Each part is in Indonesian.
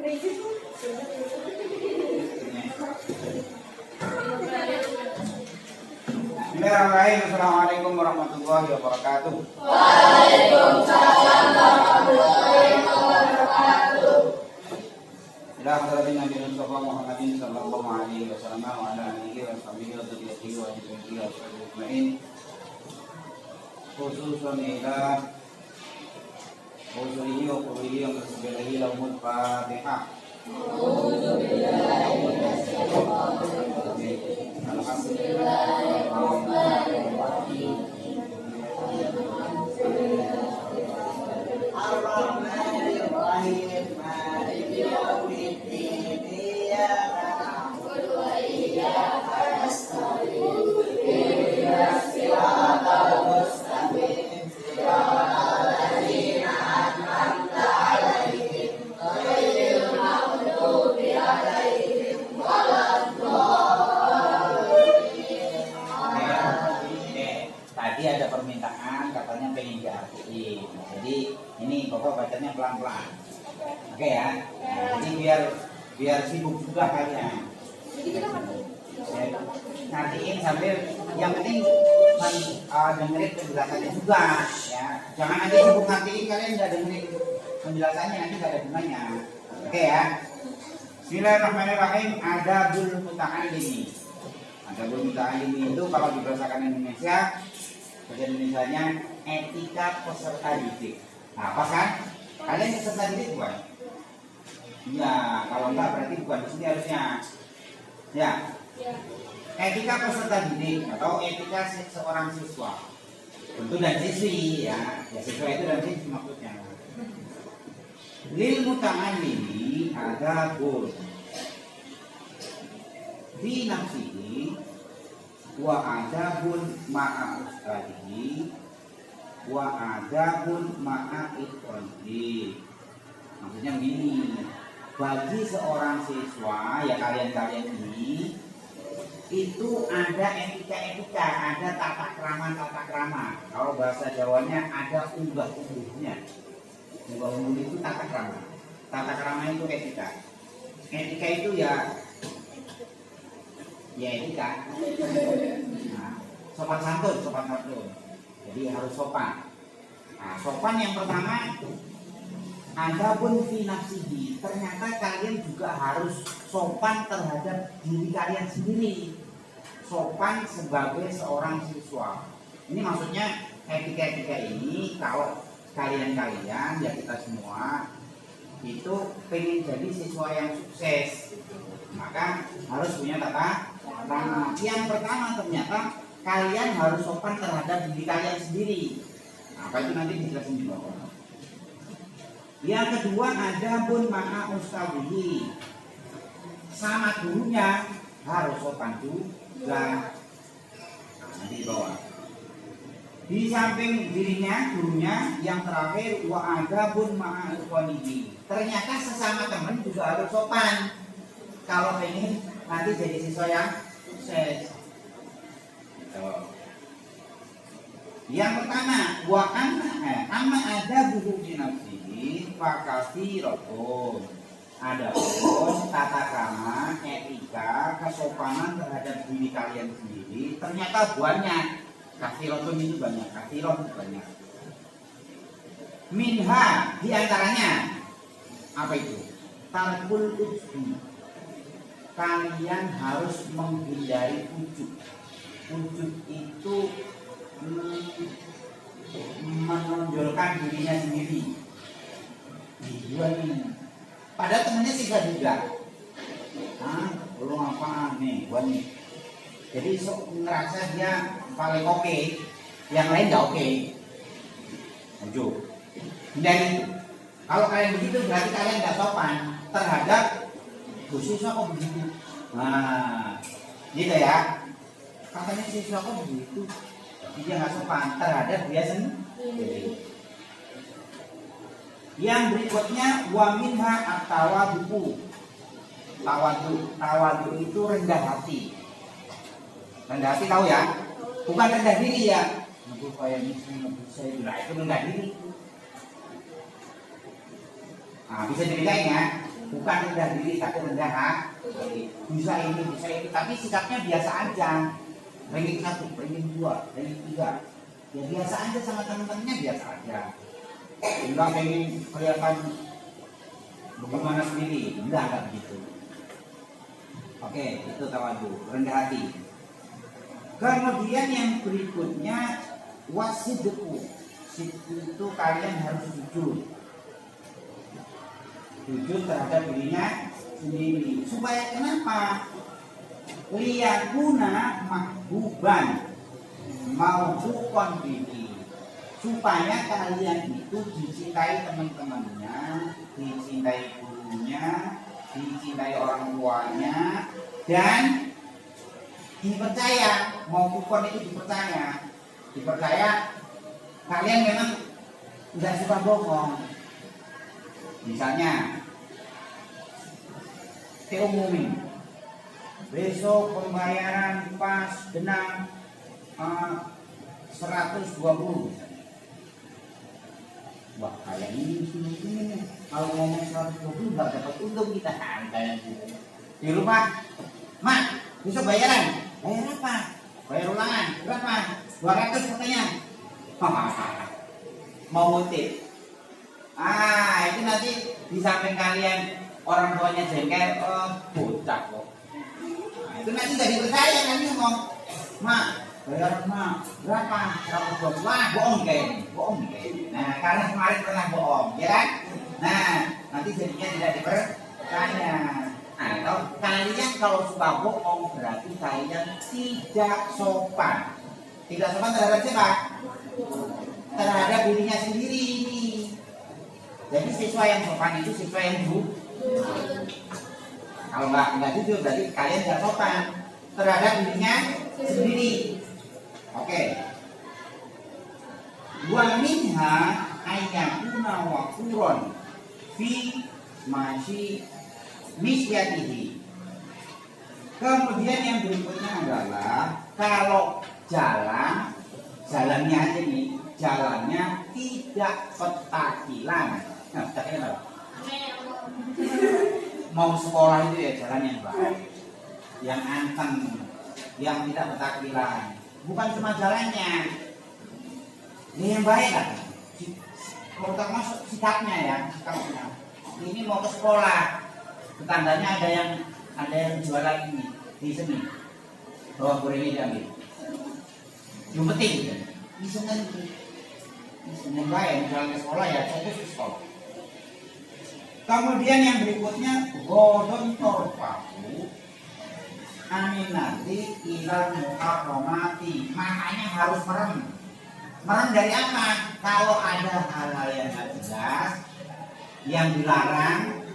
Bismillahirrahmanirrahim. Assalamualaikum warahmatullahi wabarakatuh. Waalaikumsalam warahmatullahi wabarakatuh. Ila hadratin Nabi Mustafa Muhammadin sallallahu alaihi wasallam wa ala alihi wa sahbihi wa dzurriyyatihi wa alihi wa ajma'in. Khususan ila usulihi wa qurrihi wa tasbihihi lahumul Fatihah. Tadi ada permintaan katanya pengen diartiin. Jadi ini Bapak bacanya pelan-pelan. Oke ya. Nah, jadi biar sibuk juga kalian. Ngertiin sambil yang penting dengerin penjelasannya juga ya. Jangan nanti sibuk ngertiin kalian nggak dengerin penjelasannya, nanti nggak ada gunanya. Oke ya. Bismillahirrahmanirrahim. Adabul muta'allimi. Adabul muta'allimi itu kalau dibahasa Indonesia, bahasa Indonesianya etika peserta didik. Nah, apa kan? Kalian peserta didik bukan? Ya, kalau enggak berarti bukan di sini harusnya. Ya. Etika peserta didik atau etika seorang siswa. Tentu dan siswi ya. Ya siswa itu dan siswi maksudnya. Lil muta'allimi adabun fi nafsihi wa adabun ma'a ustadihi wa adabun ma'a ikhwanihi. Maksudnya begini, bagi seorang siswa ya kalian ini itu ada etika-etika, ada tata krama. Kalau bahasa Jawanya ada unggah-ungguhnya. Unggah-ungguh itu tata krama. Tata krama itu etika. Etika itu ya etika. Nah, sopan santun. Jadi harus sopan. Nah, sopan yang pertama adabun fi nafsihi. Ternyata kalian juga harus sopan terhadap diri kalian sendiri. Sopan sebagai seorang siswa. Ini maksudnya etika-etika ini kalau kalian ya kita semua itu pengen jadi siswa yang sukses, maka harus punya tata krama. Yang pertama ternyata kalian harus sopan terhadap diri kalian sendiri. Nah, apa itu nanti dijelasin di bawah. Yang kedua adabun ma'a ustadihi. Sama gurunya harus sopan juga. Nah, nanti di bawah. Di samping dirinya, gurunya, yang terakhir wa adabun ma'a ikhwanihi. Ternyata sesama teman juga harus sopan. Kalau pengen nanti jadi siswa yang sukses. Yang pertama, wa amma adabuhu fi nafsihi fa katsiratun. Adapun tata krama, etika, kesopanan terhadap diri kalian sendiri ternyata banyak. Katsiratun itu banyak, katsiron banyak. Minha diantaranya apa itu? Tarkul ujbi. Kalian harus menghindari ujub. Ujub itu menonjolkan dirinya sendiri. Gua nih. Padahal temennya sih juga. Lu apa nih? Gua nih. Jadi ngerasa dia paling oke, yang lain nggak oke. Ujub. Dan kalau kalian begitu berarti kalian nggak sopan terhadap siswa kok begitu. Nah, gitu ya. Katanya siswa kok begitu. Dia nggak sopan terhadap dia sendiri. Yang berikutnya wa minha at-tawadhu. Tawadhu itu rendah hati. Rendah hati tahu ya? Bukan rendah diri ya. Aku kayak saya itu rendah diri. Nah, bisa dibedain ya. bukan rendah diri tapi rendah hati. Bisa ini, tapi sikapnya biasa aja. Ranking 1, ranking 2, ranking 3. Ya biasa aja sama teman-temannya, biasa aja. Enggak pengen kelihatan bagaimana sendiri, enggak begitu. Oke, itu tawadu, rendah hati. Kemudian yang berikutnya wasidku. Sidku itu kalian harus jujur. Jujur terhadap dirinya sendiri. Supaya kenapa? Liyakuna mahbuban mauhukon bihi. Supaya kalian itu dicintai teman-temannya, dicintai gurunya, dicintai orang tuanya, dan dipercaya. Mauhukon itu dipercaya kalian memang tidak suka bohong. Misalnya umumin besok pembayaran pas genap 120. Wah, kayak ini kalau ngomong 120 nggak dapat untung kita kayak gitu. Di rumah, Mak, besok bayaran. Bayar apa? Bayar ulangan. Berapa? 200 katanya. Mau ngutip. Itu nanti di samping kalian orang tuanya jengkel, bocah kok. Itu nanti jadi percaya nanti ngomong, Mak, bayar Mak berapa? 120. Wah, bohong kayak. Nah, karena kemarin pernah bohong, ya kan? Nah, nanti jadinya tidak dipercaya. Atau kalian kalau suka bohong berarti kalian tidak sopan. Tidak sopan terhadap siapa? Terhadap dirinya sendiri. Jadi siswa yang sopan itu siswa yang jujur. Kalau nggak jujur berarti kalian nggak sopan terhadap dirinya sendiri. Oke. Wa minha ayyakuna waquron fi masyi misyatihi. Kemudian yang berikutnya adalah kalau jalannya aja nih, jalannya tidak petakilan. Nah, petakilan apa? Mau sekolah itu ya jalan yang baik, yang anteng, yang tidak petakilan. Bukan cuma jalannya, yang baik lah. Kalau kita masuk sikapnya ya, sikapnya. Ini mau ke sekolah, tetangganya ada yang jualan ini di sini. Bawang gorengnya diambil. Yang penting, Senin baik, jalan ke sekolah ya, fokus ke sekolah. Kemudian yang berikutnya godon torfahu aminati ilal muharramati. Makanya harus merem. Merem dari apa? Kalau ada hal-hal yang tidak jelas, yang dilarang,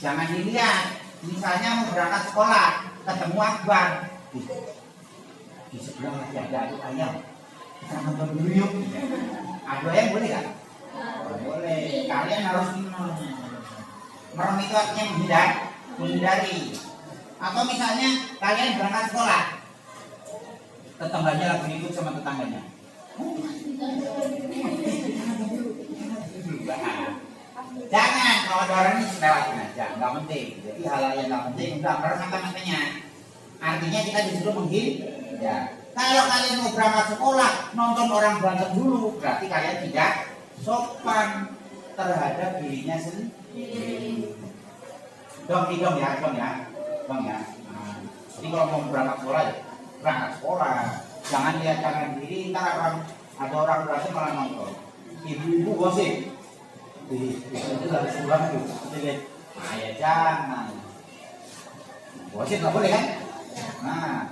jangan dilihat. Misalnya mau berangkat sekolah, ketemu Akbar, di sebelah lagi ada aduk ayam, kita nonton dulu yuk. Aduk ayam boleh nggak? Boleh. Kalian harus merem itu artinya menghindari. Atau misalnya kalian berangkat sekolah, tetangganya lagi ribut sama tetangganya. Jangan, kalau ada orang ini lewatin aja, nggak penting. Jadi hal-hal yang nggak penting udah merem mata-matanya. Artinya kita disuruh menghindar. Ya. Kalau kalian mau berangkat sekolah, nonton orang berantem dulu, berarti kalian tidak sopan terhadap dirinya sendiri. Dong ya. Nah, jadi kalau mau berangkat sekolah, jangan lihat kanan kiri, ntar ada orang berantem malah nonton. Ibu-ibu gosip. Itu harus pulang tuh. Nah ya jangan. Gosip nggak boleh kan? Nah,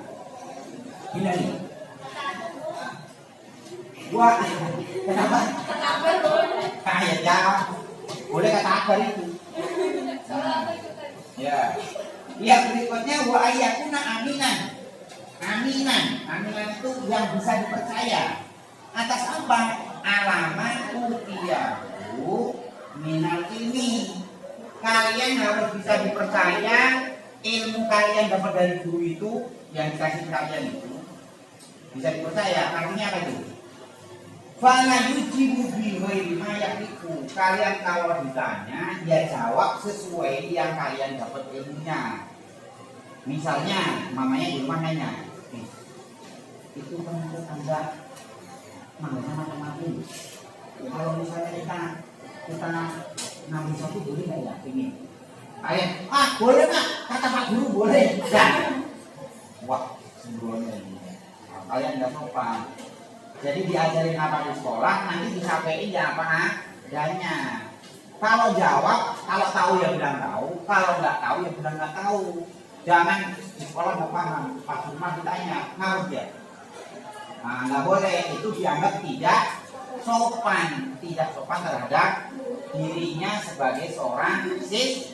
ini. Wah, kenapa? Kayak jangan. Boleh kata akbar itu. Ya. Yang berikutnya wa ayyakuna aminan. Aminan itu yang bisa dipercaya. Atas apa? Alamat utiyahu minal ilmi. Kalian harus bisa dipercaya. Ilmu kalian dapat dari guru itu, yang dikasih kalian itu bisa dipercaya. Artinya apa itu? Fala yujibu bi ghairi ma yaqiku. Kalian kalau ditanya, ya jawab sesuai yang kalian dapat ilmunya. Misalnya, mamanya di rumah nanya, itu kan Anda manggilnya macam-macam. Kalau misalnya kita ngambil satu boleh nggak ya? Ini. Ayah, boleh Pak. Kata Pak Guru boleh. Dan, wah, sembrono ini. Kalian nggak sopan. Jadi diajarin apa di sekolah, nanti disampaikan ya apa adanya. Kalau jawab, kalau tahu ya bilang tahu, kalau nggak tahu ya bilang nggak tahu. Jangan di sekolah nggak paham, pas rumah ditanya, ngawur ya. Nah, nggak boleh, itu dianggap tidak sopan terhadap dirinya sebagai seorang siswa.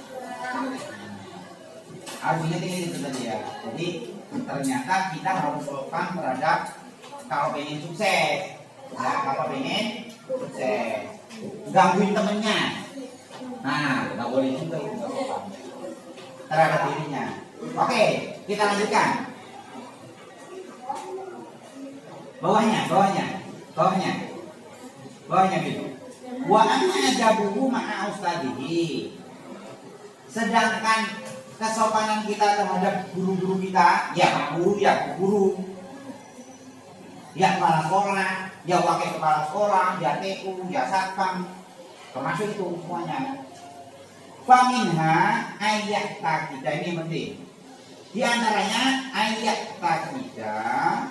Harus ingat ini itu tadi ya. Jadi ternyata kita harus sopan terhadap kalau pengen sukses, ya kalau pengen sukses, gangguin temennya, nah nggak boleh juga itu nggak sopan terhadap dirinya. Oke, kita lanjutkan. Bawahnya gitu. Wa anna jabuhu ma'a ustadihi. Sedangkan kesopanan kita terhadap guru-guru kita, ya guru. Ya kepala sekolah, ya wakil kepala sekolah, ya TU, ya satpam, termasuk itu semuanya. Faminha ayat takidah ini penting. Di antaranya ayat takidah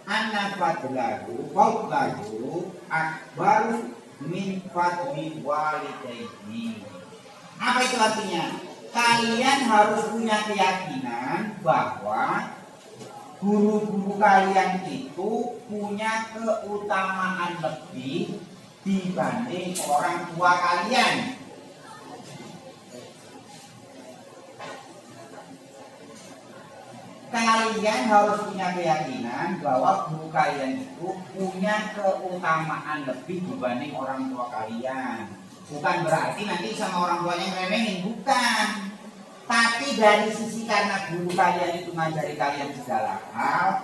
anna fadlahu fadlahu akbaru min fadli walidayni. Apa itu artinya? Kalian harus punya keyakinan bahwa guru-guru kalian itu punya keutamaan lebih dibanding orang tua kalian. Kalian harus punya keyakinan bahwa guru kalian itu punya keutamaan lebih dibanding orang tua kalian. Bukan berarti nanti sama orang tuanya ngeremehin, bukan. Tapi dari sisi karena guru kalian itu ngajari kalian segala hal.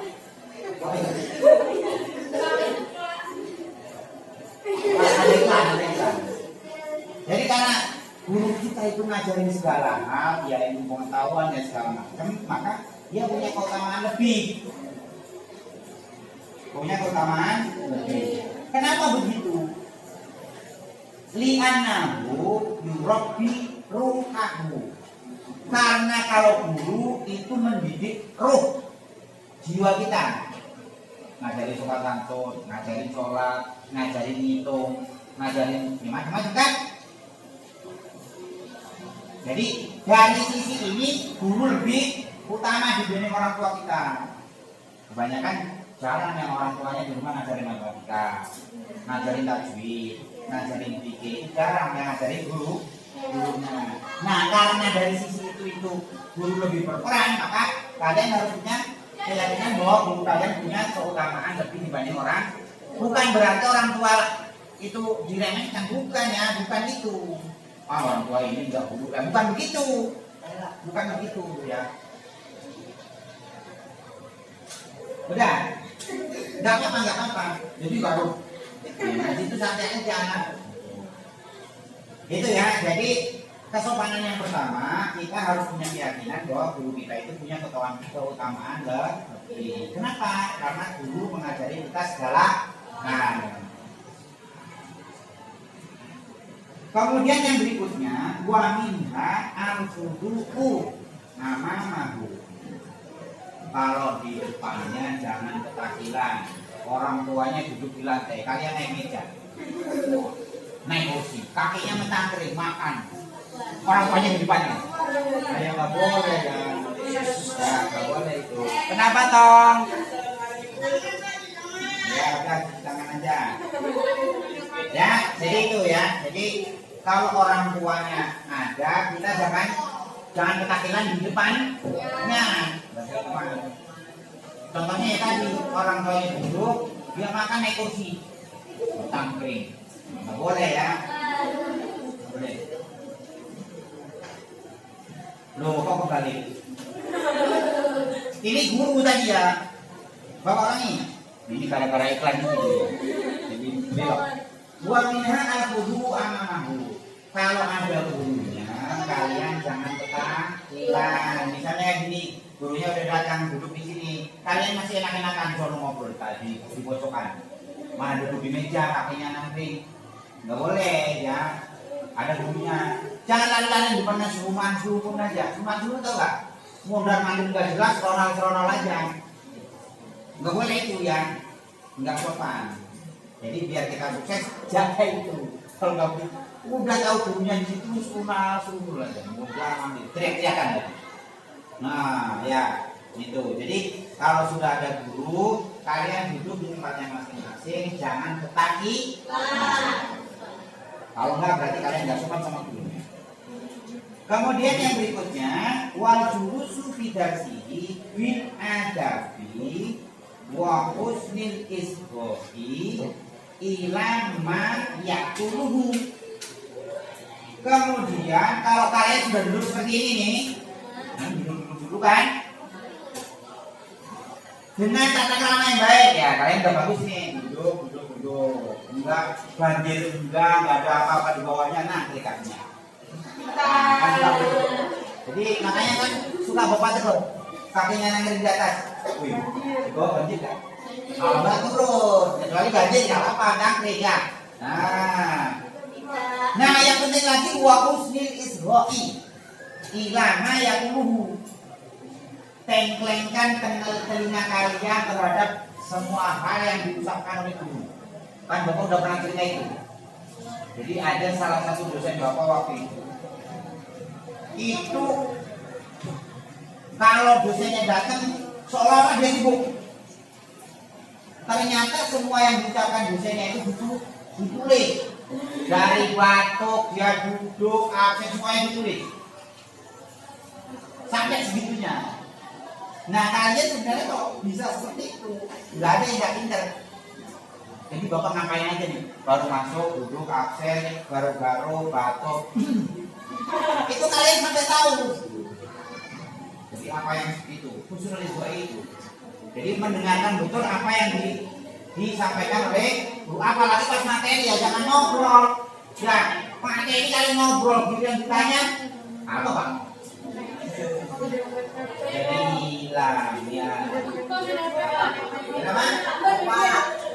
Jadi karena guru kita itu ngajarin segala hal, ya ilmu pengetahuan dan segala macam, maka dia punya keutamaan lebih. Kenapa begitu? Li'annahu yurabbi ruhahu. Karena kalau guru itu mendidik ruh jiwa kita, ngajarin sholat santun, ngajarin sholat, ngajarin ngitung, ngajarin macam-macam kan. Jadi dari sisi ini guru lebih utama dibanding orang tua kita. Kebanyakan jarang yang orang tuanya di rumah ngajarin matematika, ngajarin tajwid, ngajarin fikih, jarang yang ngajarin gurunya. Nah, karena dari sisi itu guru lebih berperan, maka kalian harus punya keyakinan bahwa guru kalian punya keutamaan lebih dibanding orang. Bukan berarti orang tua itu diremehkan, bukan itu. Orang tua ini enggak guru, bukan begitu ya. Udah, enggak apa-apa. Jadi baru itu santai aja. Itu ya, jadi kesopanan yang pertama, kita harus punya keyakinan bahwa guru kita itu punya keutamaan lebih. Kenapa? Karena guru mengajari kita segala hal. Kemudian yang berikutnya, wa minha al-fudu'u amamahu. Kalau di depannya jangan ketakilan. Orang tuanya duduk di lantai, kalian naik meja. Naik kursi, kakinya mentangkring, makan. Orang tuanya di depannya. Ya nggak boleh ya. Ya nggak boleh itu. Kenapa Tong? Ya udah jangan aja. Ya, jadi itu ya. Jadi kalau orang tuanya ada, kita jangan ketakilan di depannya. Contohnya ya tadi orang tuanya duduk, dia makan naik kursi, mentangkring. Nggak boleh ya. Nggak boleh. Loh kok kembali? Ini guru tadi ya. Bapak orang ini gara-gara iklan ini gitu ya. Jadi Belok. Wa minha al-wudu amamahu. Kalau ada gurunya, kalian jangan ketakutan. Misalnya gini, gurunya udah datang duduk di sini, kalian masih enak-enakan soal ngobrol tadi di pojokan. Mana duduk di meja, kakinya nangkring. Nggak boleh ya. Ada gurunya. Jangan lari-lari di depan suruh pun aja. Suruh tau gak? Modal mandir nggak jelas, ronal aja. Nggak boleh itu ya. Nggak sopan. Jadi biar kita sukses, jaga itu. Kalau nggak udah tahu gurunya di situ suruh aja. Modal mandir. Teriak-teriakan ya. Nah ya itu. Jadi kalau sudah ada guru, kalian duduk di tempatnya masing-masing, jangan ketakutan. Kalau enggak berarti kalian nggak sopan sama gurunya. Kemudian yang berikutnya wal julusu fi darsihi bil adabi wa husnil isghahi ila ma yaquluhu. Kemudian kalau kalian sudah duduk seperti ini nih, duduk kan? Dengan tata krama yang baik ya, kalian udah bagus nih, duduk. Enggak banjir, enggak ada apa-apa di bawahnya, nah dekatnya. Jadi makanya kan suka bapak terus kakinya nangkring di atas. Wih, di bawah banjir kan? Kalau enggak turun, kecuali banjir nggak apa-apa, nangkring ya. Nah yang penting lagi wa husnil isghai ilama yaquluhu. Tengklengkan telinga kalian terhadap semua hal yang diucapkan oleh guru. Kan Bapak udah pernah cerita itu. Jadi ada salah satu dosen Bapak waktu itu kalau dosennya datang seolah-olah dia sibuk. Ternyata semua yang diucapkan dosennya itu ditulis. Dari batuk, dia duduk, absen, semuanya ditulis. Sampai segitunya. Nah kalian sebenarnya kok bisa seperti itu? Nggak ada yang nggak pinter. Jadi Bapak ngapain aja nih? Baru masuk, duduk, absen, garu-garu, batuk. Itu kalian sampai tahu. Jadi apa yang itu? Khususnya itu. Jadi mendengarkan betul apa yang disampaikan oleh guru. Apalagi pas materi ya, jangan ngobrol. Ya, materi kalian ngobrol, gitu yang ditanya apa Pak? Jadi hilang ya. Kenapa?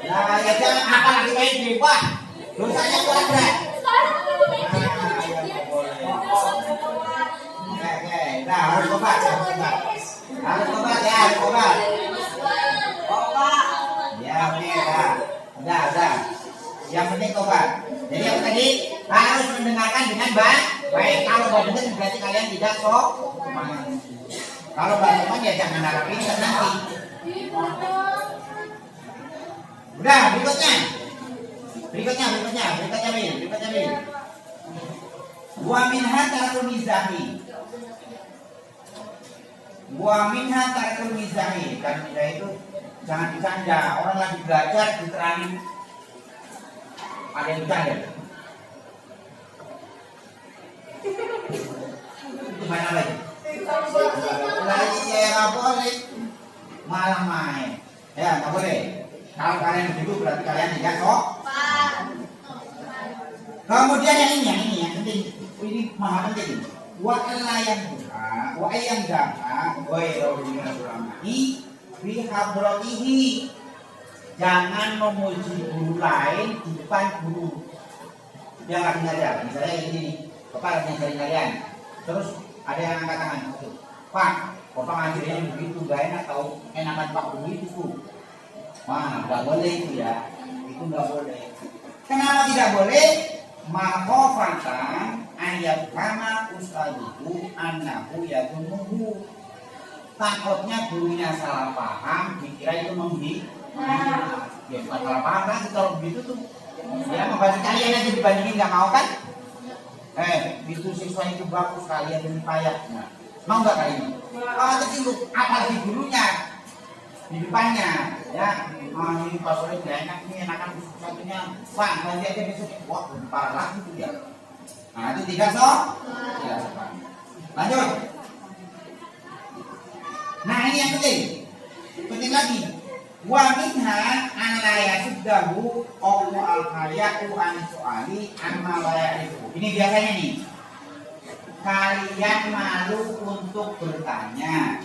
Nah, ya jangan apalagi main di Pak. Dosanya kuadrat. Nah, harus tobat ya, harus tobat. Ya, udah. Yang penting tobat. Jadi yang tadi harus mendengarkan dengan baik. Kalau nggak dengar berarti kalian tidak sopan. Kalau nggak sopan ya jangan harapin nanti. Udah, berikutnya Bil. Wa minha tarkul mizahi. Kan kita itu jangan bercanda. Orang lagi belajar diterangin ada yang bercanda. Itu main apa lagi? Lagi nggak boleh. Malah main. Ya nggak boleh. Kalau kalian begitu berarti kalian tidak sopan. Kemudian yang ini yang penting. Ini maha penting. Wa ayang dama fi hadratihi. Jangan memuji guru lain di depan guru yang lagi ngajar. Misalnya ini Bapak lagi ngajarin kalian, terus ada yang angkat tangan, Pak, Bapak ngajarin begitu gak enak, tahu enakan Pak begitu. Wah, nggak boleh itu ya, itu nggak boleh. Kenapa tidak boleh? Makhofatan ayat kama ustaduhu annahu yadumuhu. Takutnya gurunya salah paham, dikira itu ya bukan salah paham kan, kalau begitu tuh ya membantu kalian aja dibandingin nggak mau kan? Itu siswa itu bagus, kalian demi payah. Nah, mau nggak kalian? Kalau tersinggung, apalagi gurunya di depannya, ya, ini Pak Soleh gak enak nih, enakan satunya, Pak, nanti aja besok, wah, parah lagi tuh ya. Nah, itu tidak sopan. Lanjut. Nah, ini yang penting lagi. Wa minha ya sudahu Allah al-hayatu an soali amma itu. Ini biasanya nih. Kalian malu untuk bertanya.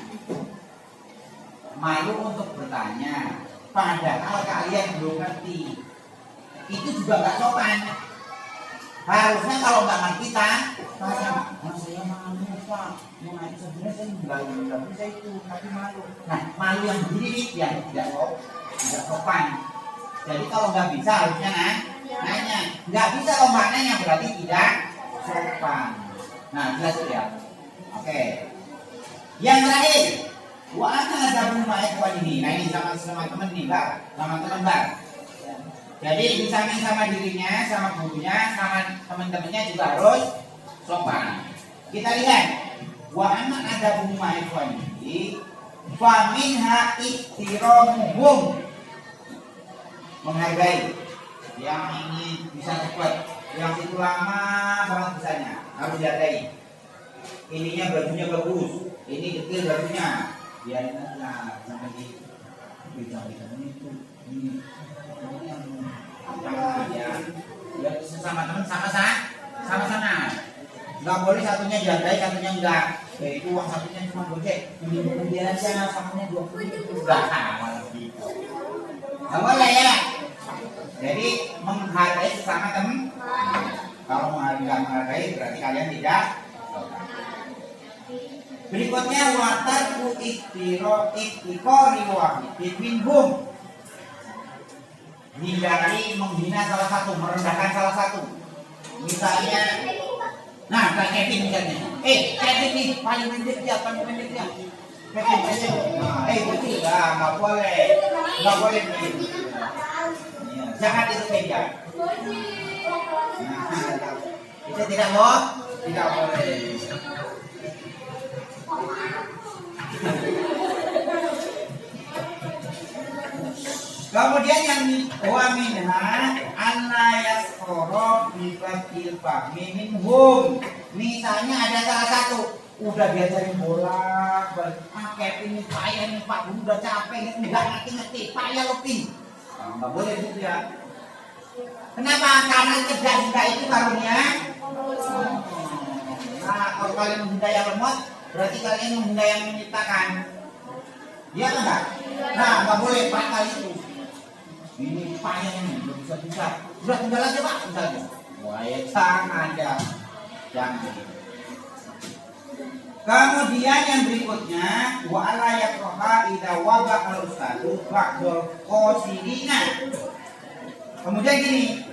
Malu untuk bertanya. Padahal kalian belum ngerti. Itu juga nggak sopan. Harusnya kalau nggak ngerti tanya, saya malu Pak. Sebenarnya saya nggak bisa itu, tapi malu. Nah, malu yang begini yang tidak sopan. Jadi kalau nggak bisa harusnya nanya. Nggak bisa kalau nggak nanya berarti tidak sopan. Nah, jelas ya. Oke. Yang terakhir, wa ana ada rumah ini. Nah, ini sama teman nih, Mbak. Sama teman, Mbak. Jadi disamping sama dirinya, sama gurunya, sama teman-temannya juga harus sopan. Kita lihat, wa ana ada rumah ini. Fa minha ihtiramuhum. Menghargai. Yang ini bisa cepat, yang itu lama banget bisanya, harus dihargai. Ininya bajunya bagus, ini kecil bajunya, biarin aja sampai di bidang itu ini yang ya sesama teman sama-sama. Nggak boleh satunya dihargai, satunya enggak. Itu uang satunya cuma gocek, ini kemudian aja satunya 20 enggak malah gitu. Nggak boleh ya. Jadi menghargai sesama teman. Kalau menghargai berarti kalian tidak. Berikutnya watarku ikhtiqori wahidin minhum. Hindari menghina salah satu, merendahkan salah satu. Misalnya, nah kayak Kevin misalnya. Kevin nih paling pendek dia. Kevin. Nah, betul lah, nggak boleh begitu. Jahat itu media. Itu tidak boleh. Kemudian yang wa minha anna yasqara bi fadil fahmi minhum. Misalnya ada salah satu udah diajarin bola, Kevin ini payah nih Pak, udah capek nggak ngerti payah lebih. Nggak boleh gitu ya. Kenapa? Karena kerja itu karunia. Nah, kalau kalian menghina yang lemot, berarti kalian menghina yang menciptakan. Iya enggak? Nah, nggak boleh pakal itu. Ini payah ini, belum bisa. Sudah tinggal aja Pak, misalnya. Wah, ya jangan begitu. Kemudian yang berikutnya wa ala yaqra idza waba al-ustadu ba'dul qasidina. Kemudian gini,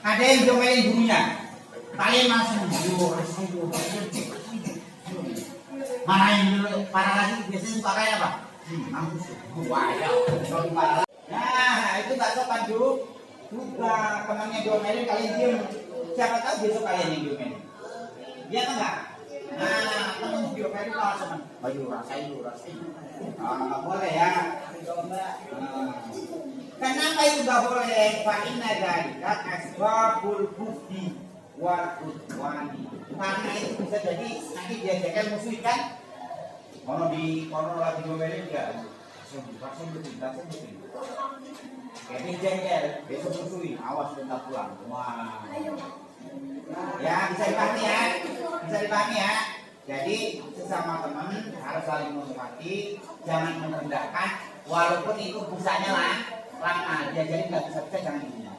ada yang domain gurunya. Kalian langsung mana yang dulu parah lagi biasanya suka kayak apa? Nah, itu tak sopan juga temannya diomelin kalian diem. Siapa tahu besok kalian yang diomelin. Iya kan enggak? Nah, teman diomelin langsung baju rasain. Nggak boleh ya. Kenapa itu nggak boleh? Fa inna dzalika asbabul bukti wal udwani. Karena itu bisa jadi nanti diajarkan musuh kan? Kalau lagi diomelin enggak? Saya betul. Kevin jengkel, besok musuhin, awas bentar pulang. Wah. Ya bisa dipahami ya. Jadi sesama teman harus saling menghormati, jangan merendahkan, walaupun itu busanya lama aja, jadi nggak bisa jangan dihina.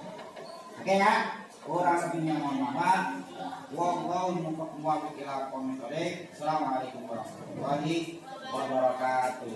Oke ya, kurang lebihnya mohon maaf. Wallahu muwaffiq ila aqwamit thoriq. Assalamualaikum warahmatullahi wabarakatuh.